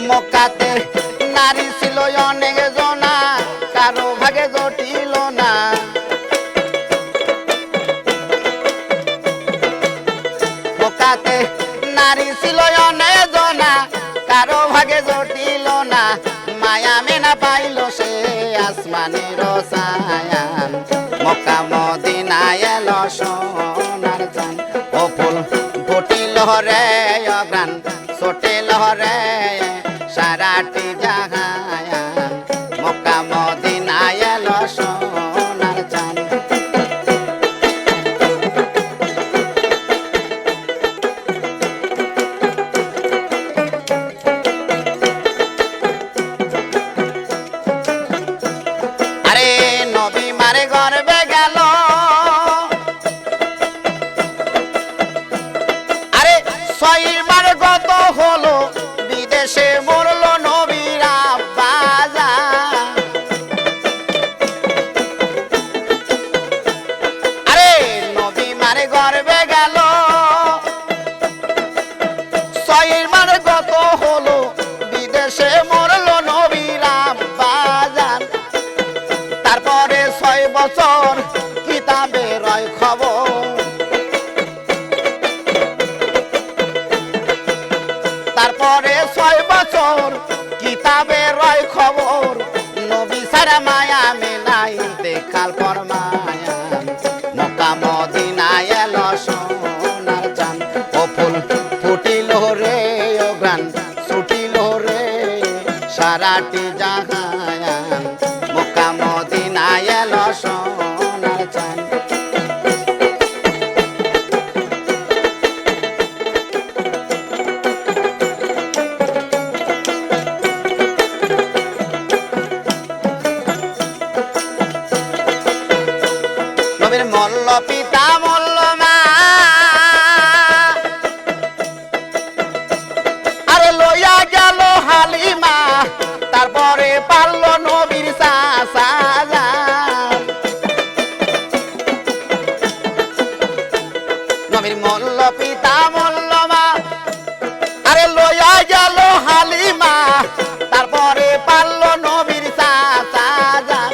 মক্কাতে নারী ছিল অনেক জনা, কারো ভাগে জটিল না। মক্কাতে নারী ছিল অনেক জনা, কারো ভাগে জটিল না। মায়া মেনা পাইল সে আসমানের ছায়ান, মক্কা মদিনায় এলো সোনার চান। ও ফুল ফুটিল রে অগ্রাণ ছোটিল রে সারাটি জাহান, মক্কা মদিনায় এলো সোনার চান। আরে নবী মারে গর্বে গেল, আরে 6 বার গত হলো বিদেশে মরল নবীর আব্বাজান। আরে নবী মারে গর্বে গেল, 6 বার গত হলো বিদেশে মরল নবীর আব্বাজান। তারপরে 6 বছর কিতাবে রয় খবর, তারপরে 6 বছর কিতাবে রয় খবর। নবী সারা মায়া মেলাই দেখাল পর মায়া, মক্কা মদিনায় এলো সোনার চান। ও ফুল ফুটিল রে অগ্রাণ ছুটিল রে সারাটি জাহান, মক্কা মদিনায় এলো সোনার চান। নবীর মল্ল পিতা মল্ল মা, আরে লইয়া গেল হালিমা। তারপরে পারল নবীর চাচা যান। নবীর মল্ল পিতা মল্ল মা, আরে লইয়া গেল হালিমা। তারপরে পারল নবীর চাচা যান।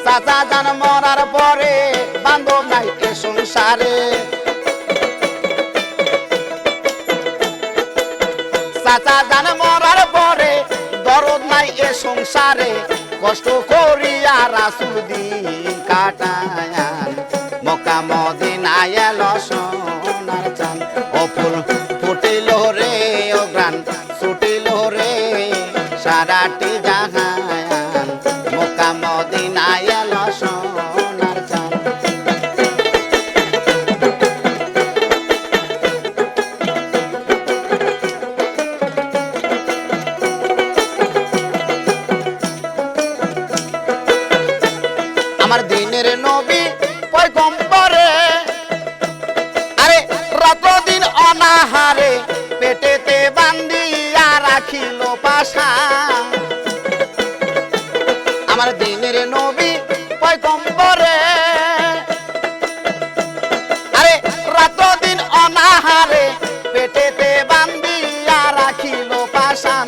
চাচা যান মরার পরে বান্ধব নাই এ সংসারে, চাচা যান মরার পরে দরদ নাই এ সংসারে। কষ্ট করিয়া রাসূল দিন কাটায়ান, মক্কা মদিনায় এলো সোনার চান। ও ফুল ফুটিল রে অগ্রাণ ছুটিল রে সারাটি জাহান, মক্কা মদিনায় এলো সোনার চান। আমার দিনের নবী পয়গম্বরে, আরে রাত দিন অনাহারে পেটেতে বান্ধিয়া রাখিল পাশা। আমার দিনের নবী পয়গম্বরে, আরে রাত দিন অনাহারে পেটেতে বান্ধিয়া রাখিল পাশান।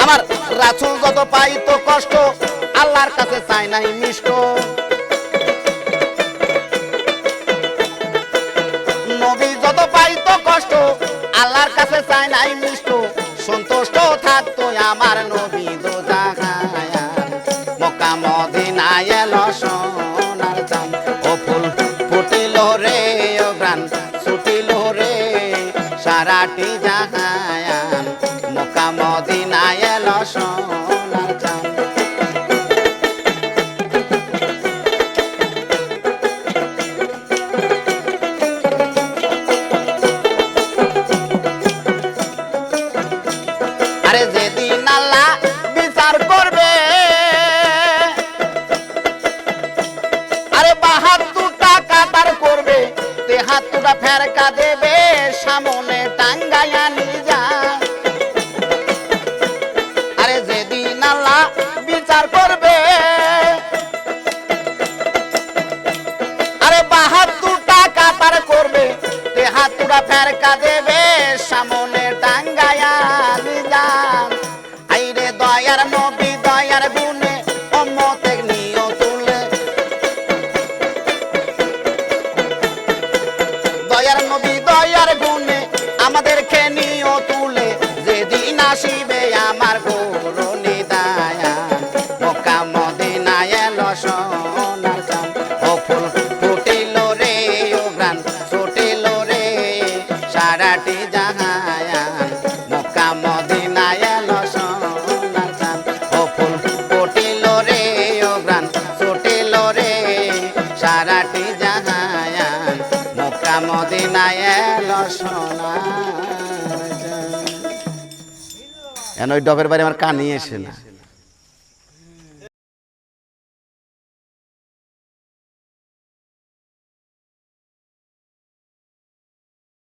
আমার রাসূল যত পাইতো কষ্ট, আল্লাহর কাছে চাই নাই মিষ্ট। নবী যত পাইতো কষ্ট, আল্লাহর কাছে চাই নাই মিষ্ট। সন্তুষ্ট থাকতো আমার নবী দো জাহান, মক্কা মদিনায় এলো সোনার চান। ও ফুল ফুটিল রে অগ্রাণ ছুটিল রে সারাটি জাহান, মক্কা মদিনায় এলো সোনার চান। আরে যেদিন আল্লাহ বিচার করবে, আরে 72টা কাতার করবে, 73টা ফেরকা দেবে সামনে টাঙ্গাইয়া নিয়ে যা। আরে যেদিন আল্লাহ বিচার করবে, আরে 72টা কাতার করবে, 73টা ফেরকা দেবে সামনে টাঙ্গাইয়া নিয়ে যা। জাহায়ান মক্কা মদিনায় এলো সোনার চাঁদ ও ফুল ফুটিল রে ও প্রাণ ছুটিল রে সারাটি জাহায়ান মক্কা মদিনায় এলো সোনার চাঁদ। এখন ওই ডবের বাড়ি আমার কানে এসে না।